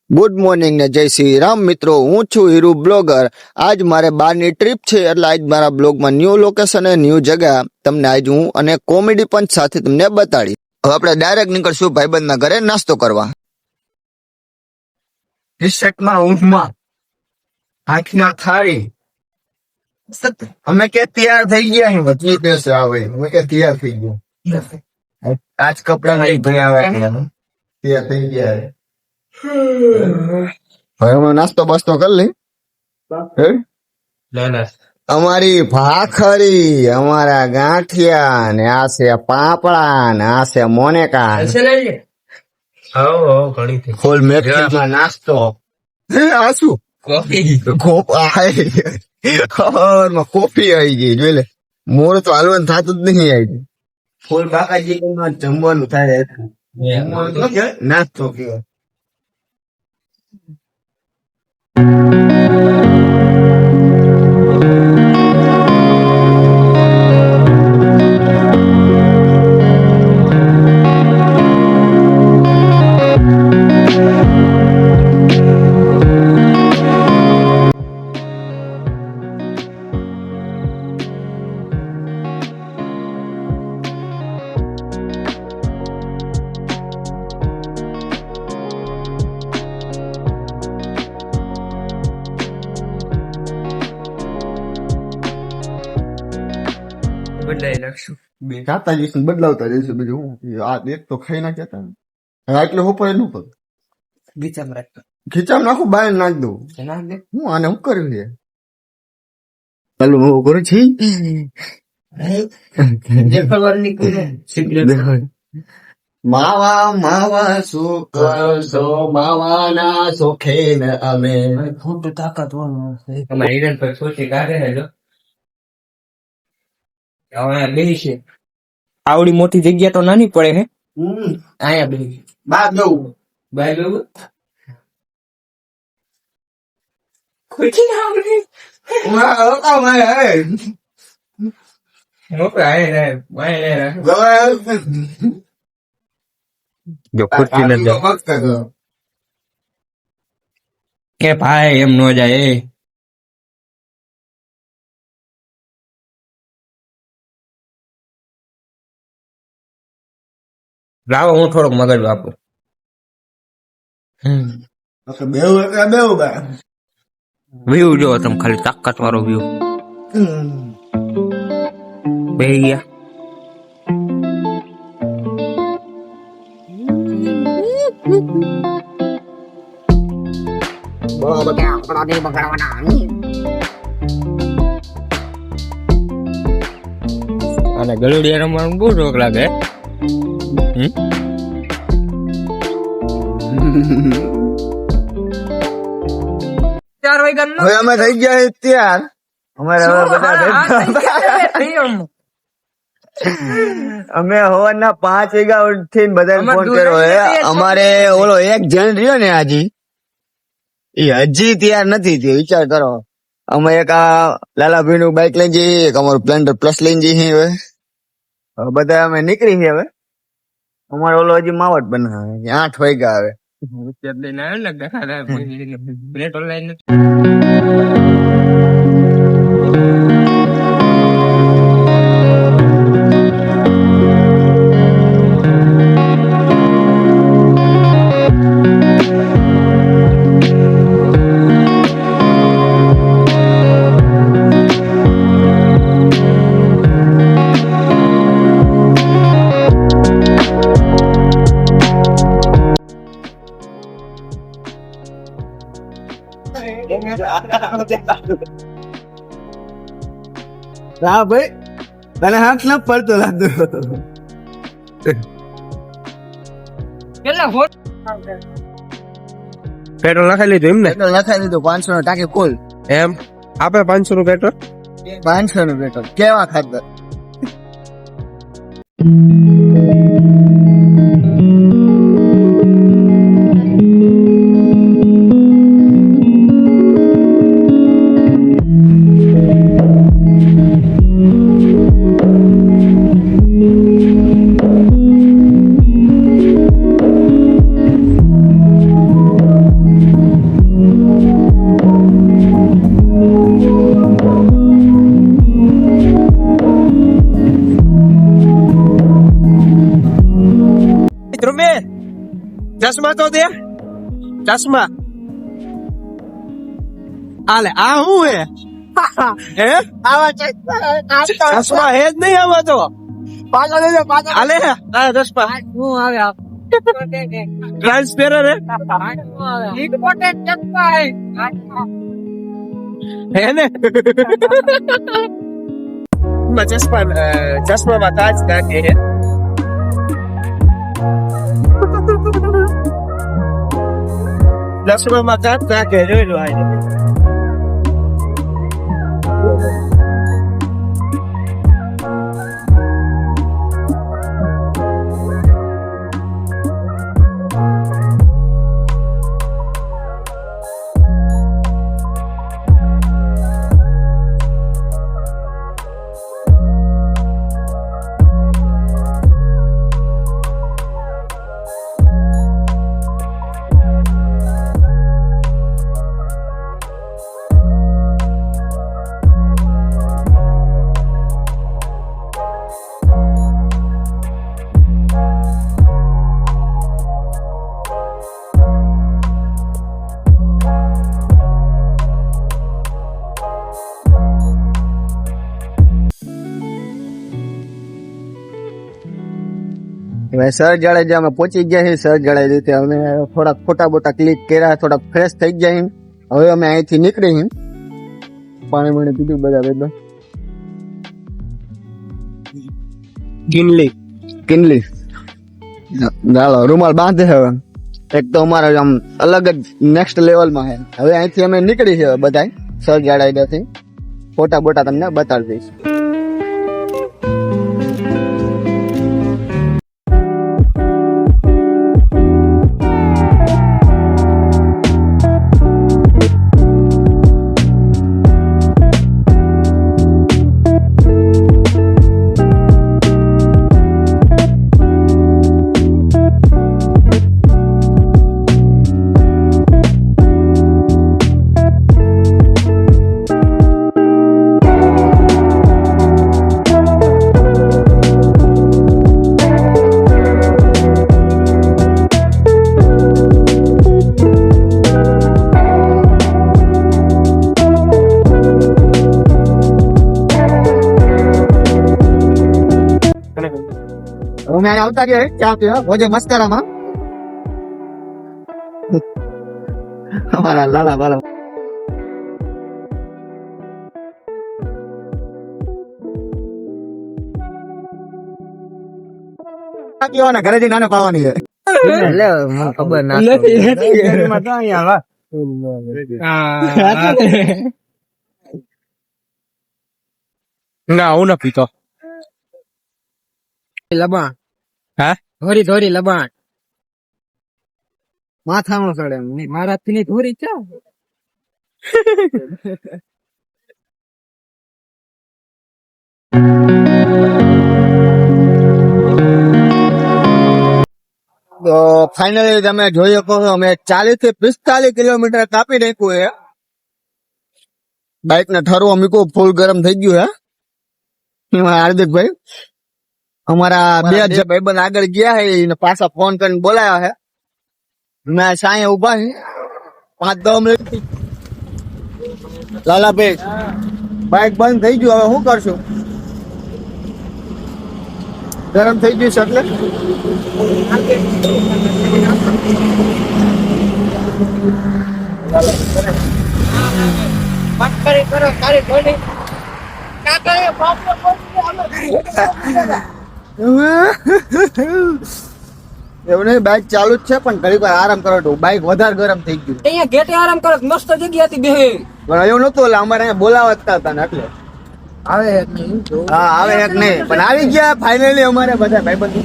Good morning ને જય શ્રી રામ મિત્રો, હું છું હીરુ બ્લોગર। આજ મારે બહારની ટ્રીપ છે એટલે આજ મારા બ્લોગમાં ન્યૂ લોકેશન અને ન્યૂ જગ્યા તમને આજ હું અને કોમેડી પંચ સાથે તમને બતાડી। હવે આપણે ડાયરેક્ટ નીકળશું ભાઈબંધના ઘરે નાસ્તો કરવા। રિસેટમાં ઊંઘમાં આંખના થાળી અમે કે તૈયાર થઈ ગયા અહીં વચ્ચે દેશે આવે અમે કે તૈયાર થઈ ગયા આજ કપડા નહીં ભાઈ આવે તૈયાર થઈ ગયા હવે અમે નાસ્તો બાસ્તો કરી લઈ। અમારી ભાખરી, અમારા ગાંઠિયા ને આ છે પાપડા ને આ છે મોનેકા ફૂલ મેથીમાં નાસ્તો। આ શું કોફી આવી ગઈ જોઈ લે। મોર તો હાલવાનું થતું જ નહીં આવી ફૂલ બાકાજી જમવાનું થાય નાસ્તો કહેવાય। બદલાઈ નાખશું ખાતા જઈશું બદલાવતા જઈશું બીજું હું આ એક તો ખાઈ નાખ્યા હતા એટલે હું પણ એનું કરું ગીચામાં રાખતો ખીચામાં નાખું બહાર નાખ દઉં નાખ દે હું આને શું કર્યું છે ચાલો હું કરું છી દેખાડવાની સિગરેટ માવા માવા શું કરશો માવાના સોખે ને અમે ખોટું તાકાત અમારે હિરન પર સોચી કાઢે ને જો અહીંયા બે છે આવડી મોટી જગ્યા તો નાની પડે હે અહીંયા બે બાર દઉં બાય બેવું ખોટી ના આવડે જો ખુરશી નથી કે ભાઈ એમ નો જાય એ લાવો હું થોડોક મગજ વાપરું બેવું બા વ્યૂ જો તમે ખાલી તાકાત વાળો વ્યૂ બે ગયા અને ગલુડિયા રમવાનું બહુ શોખ લાગે હવે અમે થઈ ગયા તૈયાર અમારે હવે બધા અમે સવારના 5 વાગ્યા ઉઠીને બધાને ફોન કર્યો હે અમારે ઓલો એક જણ રહ્યો ને હાજી એ હજી તૈયાર નથી થયો વિચાર કરો અમે એક આ લાલાભાઈ નું બાઇક લઈને જઈએ એક અમારું સ્પ્લેન્ડર પ્લસ લઈને જઈએ હવે બધા અમે નીકળી છીએ હવે અમારે ઓલો હજી માવટ બનાવે 8 વાગ્યા આવે લઈને આવ્યો ને દેખાડા પ્લેટ ઓનલાઈન હા ભાઈ તને હાથ ના પડતો લાગતો કેટલા ફોન પેટ્રોલ લખાઈ લીધું એમ ને પેટ્રોલ લખાઈ દીધું 500 નો ટાંકી ફૂલ એમ આપે 500 નું પેટ્રોલ 500 નું પેટ્રોલ કેવા ખાતર ચશ્મા તો દે ચશ્મા આલે આ હું હે આવા ચશ્મા હે જ નહીં આવા તો પાછા લેજો પાછા આલે આ ચશ્મા હું આવે ટ્રાન્સપેરર હે ને ચશ્મામાં કાચ નાખે હે ચશ્મામાં કાચ નાખે જોઈ લો આ સર જાડેજા અમે પહોંચી ગયા છીએ સર જાડેજા અમે થોડાક ફોટા બોટા ક્લિક કર્યા થોડાક ફ્રેશ થઈ ગયા હવે અમે અહીંથી નીકળી પાણી પાણી પીધું બધા બધા કિનલી ચાલો રૂમાલ બાંધે હવે એક તો અમારા આમ અલગ જ નેક્સ્ટ લેવલમાં છે હવે અહીંથી અમે નીકળી છે બધા સર જાડેજાથી ફોટા બોટા તમને બતાવી દઈશ અમે આવતા ગયા ક્યાં પીવા ભોજે મસ્કરામાં અમારા લાલા બાલા ઘરે જઈને નાને પાવાની છે ખબર ના ના હું ના પીતો લબાણ હા ધોરી ધોરી લબાણ માથામાં ચડે મારાથી ની ધોરી છે તો ફાઇનલી તમે જોઈ શકો છો અમે 40 થી 45 કિલોમીટર કાપી નાખ્યું છે બાઇક ને ઠરવા મૂકો ફૂલ ગરમ થઈ ગયું હે હાર્દિકભાઈ અમારા બે જ ભાઈબંધ આગળ ગયા છે એને પાછા ફોન કરીને બોલાયા છે મેં સાંયે ઉભા છે 5-10 મિનિટ લાલાભાઈ બાઇક બંધ થઈ ગયું હવે શું કરશું ગરમ થઈ ગયું છે એટલે એવું નહીં બાઇક ચાલુ જ છે પણ ઘણી વાર આરામ કરો તો બાઇક વધારે ગરમ થઈ ગયું અહીંયા ગેટે આરામ કરો મસ્ત જગ્યા હતી બે પણ એવું નતું એટલે અમારે અહીંયા બોલાવતા હતા ને એટલે આવે હા આવે એક નહીં પણ આવી ગયા ફાઇનલી અમારે બધા ભાઈબંધો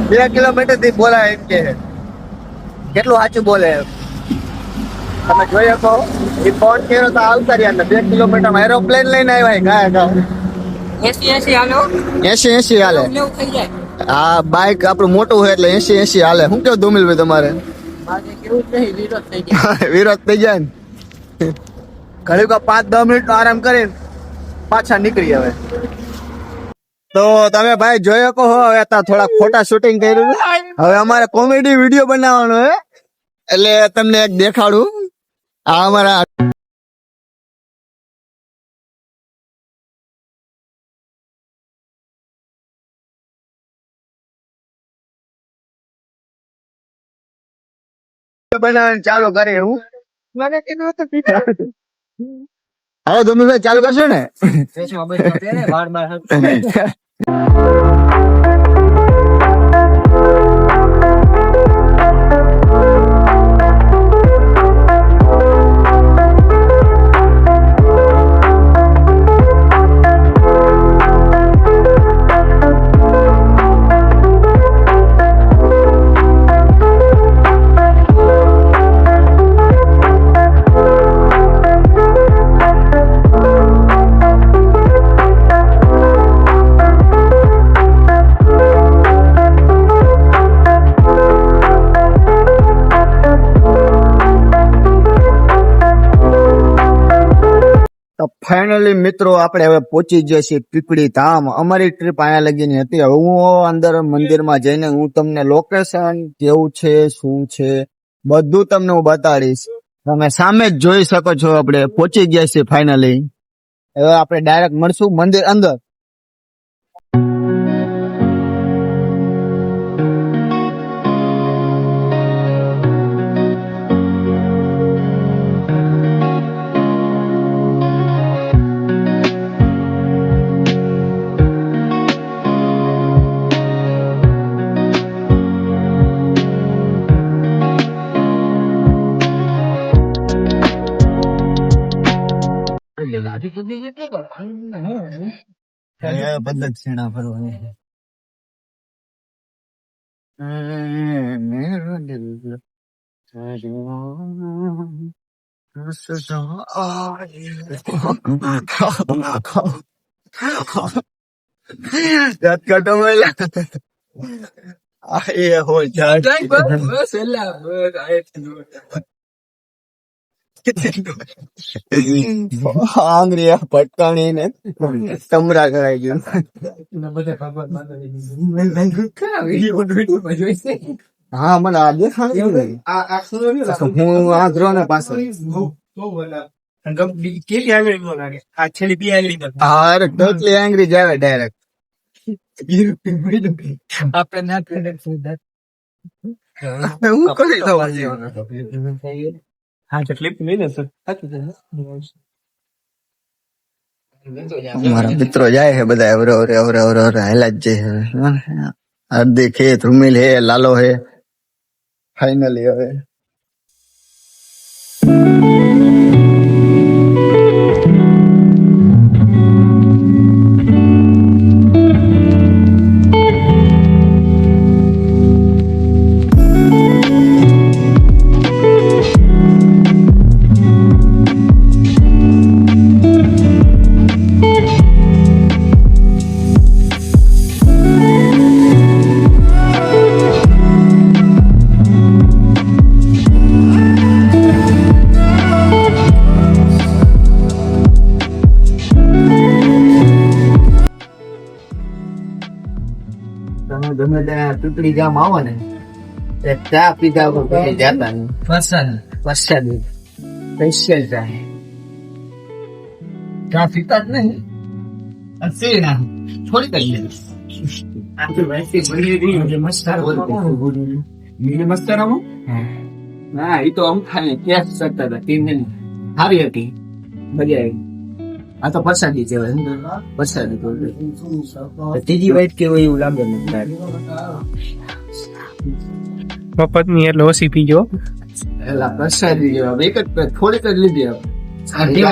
2 કિલોમીટર થી બોલાવે એમ કે કેટલું સાચું બોલે તમે જોઈ શકો એ ફોન કર્યો તો આવતા રહ્યા ને 2 કિલોમીટર એરોપ્લેન લઈને આવ્યા ગાય ગાવ 80 હાલો 80 હાલે નેવું થઈ જાય હા બાઇક આપણું મોટું હોય એટલે 80 હાલે શું કેવું ધુમિલભાઈ તમારે બાકી કેવું જ નહીં વિરોધ થઈ જાય વિરોધ થઈ જાય ને ઘણી 5-10 મિનિટ નો આરામ કરીને પાછા નીકળી હવે તો તમે ભાઈ જોઈ શકો હો હવે થોડા ફોટા શૂટિંગ કર્યું છે. હવે અમારે કોમેડી વિડીયો બનાવવાનો હે એટલે તમને એક દેખાડું આ અમારા બનાવવાનું ચાલુ કરે હું મને કીધું હતું હવે તમે ભાઈ ચાલુ કરશો ને ફાઇનલી મિત્રો આપણે હવે પહોંચી ગયા છીએ પીપળી ધામ. અમારી ટ્રીપ અહીંયા લગીની હતી. હવે હું અંદર મંદિરમાં જઈને હું તમને લોકેશન કેવું છે શું છે બધું તમને હું બતાડીશ. તમે સામે જ જોઈ શકો છો આપણે પહોંચી ગયા છીએ ફાઇનલી. હવે આપણે ડાયરેક્ટ મળશું મંદિર અંદર. પ્રદક્ષિણા ફરવાની જાત કાઢો એ હોય જાત આંગળી પટકાણી ને તમરા કરાઈ ગયું. હા મને આ દેખાણ હું આંગળો ને પાછળ કેટલી આંગળી લાગે આ છેલ્લી બે આંગળી હા ટોટલી આંગળી જાય ડાયરેક્ટ. આપણે ના હું કરી દઉં હા તો ક્લિપ લઈ લેશો. મારા મિત્રો જાય છે બધા અવરે અવરે અવરે અવરે અવરે હેલા જ જાય. હાર્દિક હે, ધ્રુમિલ હે, લાલો હે. ફાઇનલી હવે ગમે ત્યાં પીપળી ગામ આવો ને ચા પીધા વગર જતા નહીં. વરસાદ સ્પેશિયલ ચા પીતા જ નહીં. થોડી હા એ તો અમુક કેસ કરતા હતા ટીમ સારી હતી મજા આવી. આ તો પ્રસાદી છે પ્રસાદી ત્રીજી વાઈટ કેવું એવું લાગે મફત ની એટલે ઓછી પી ગયો એટલે પ્રસાદી જેવા એક જ થોડીક જ લીધી અડધી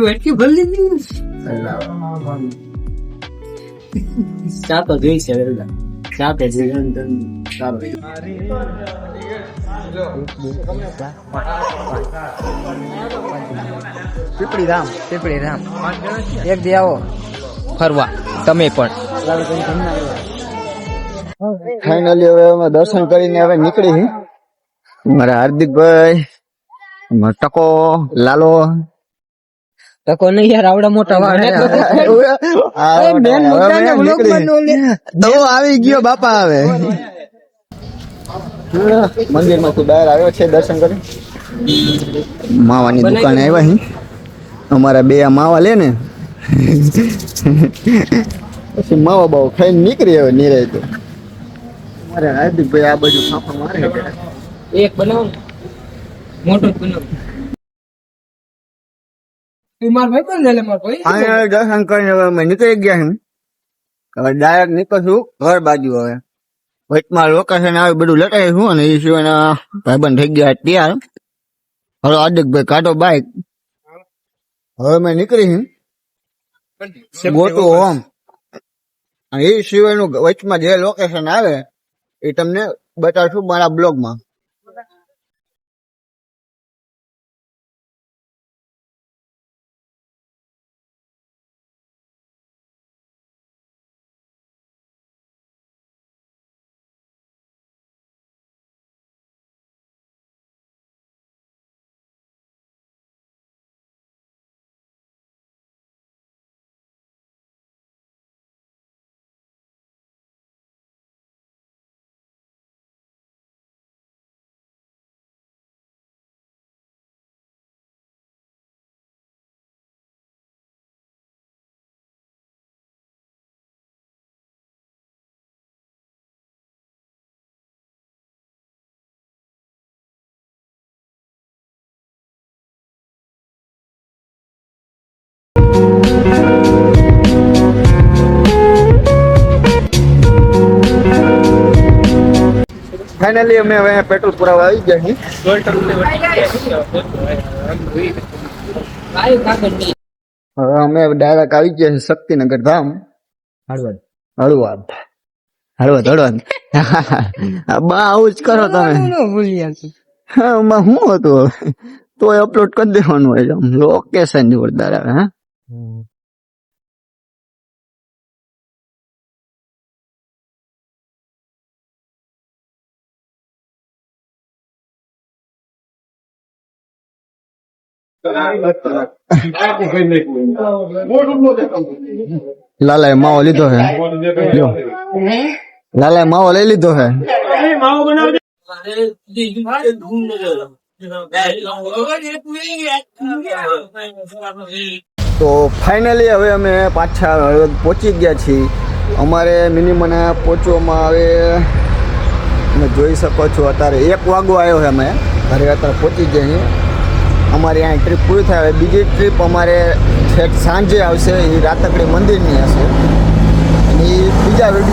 વાઈટ કે ભરી લીધી. ચા તો જોઈ છે ચા તો પીપળી રામ એક દી આવો ફરવા તમે પણ. ફાઇનલી હવે અમે દર્શન કરીને હવે નીકળી. મારા હાર્દિકભાઈ, ટકો, લાલો ટકો નહીં યાર આવડા મોટા વાળ હે. હવે મેન મુદ્દા ને નીકળી. વ્લોગમાં નો લે. તો આવી ગયો બાપા હવે મંદિર માંથી બહાર આવ્યો છે દર્શન કરી માવાની દુકાને આવ્યા હી અમારા બે આ માવા લે ને પછી માવા બાવ ખાઈને નીકળી હવે નિરાય તો મારે હાર્દિકભાઈ આ બાજુ ફાંફા મારે એક બનાવો ને. મોટું જ બનાવો. ઈ માર ભાઈ પણ લે માર ભાઈ. અહીંયા દર્શન કરીને હવે અમે નીકળી ગયા છીએ હવે ડાયરેક્ટ નીકળશું ઘર બાજુ હવે વચમાં લોકેશન આવે બધું લટાઈ શું અને એ સિવાયના ભાઈબંધ થઈ ગયા તૈયાર હવે હાર્દિકભાઈ કાઢો બાઈક હવે અમે નીકળી છીએ ગોતું હોમ અને એ સિવાયનું વચમાં જે લોકેશન આવે એ તમને બતાવશું મારા બ્લોગમાં ફાઇનલી અમે હવે પેટ્રોલ પુરાવા આવી ગયા છીએ હવે અમે ડાયરેક્ટ આવી ગયા છીએ શક્તિનગર ધામ હળવદ હળવદ બા આવું જ કરો તમે નો ભૂલ્યા છે. હા એમાં શું હતું હવે તો અપલોડ કરી દેવાનું હોય આમ લોકેશન જોરદાર આવે હા લાલાએ માવો લીધો હે લ્યો. લાલાએ માવો લઈ લીધો હે તો ફાઇનલી હવે અમે પાછા હળવદ પહોંચી ગયા છીએ અમારે મિનિમમ પહોંચવામાં હવે તમે જોઈ શકો છો અત્યારે 1 વાગો આવ્યો છે અમે ઘરે અત્યારે પહોંચી ગયા છીએ અમારી અહીં ટ્રીપ પૂરી થાય હવે બીજી ટ્રીપ અમારે છેક સાંજે આવશે એ રાતકડી મંદિરની હશે અને એ બીજા વિડીયો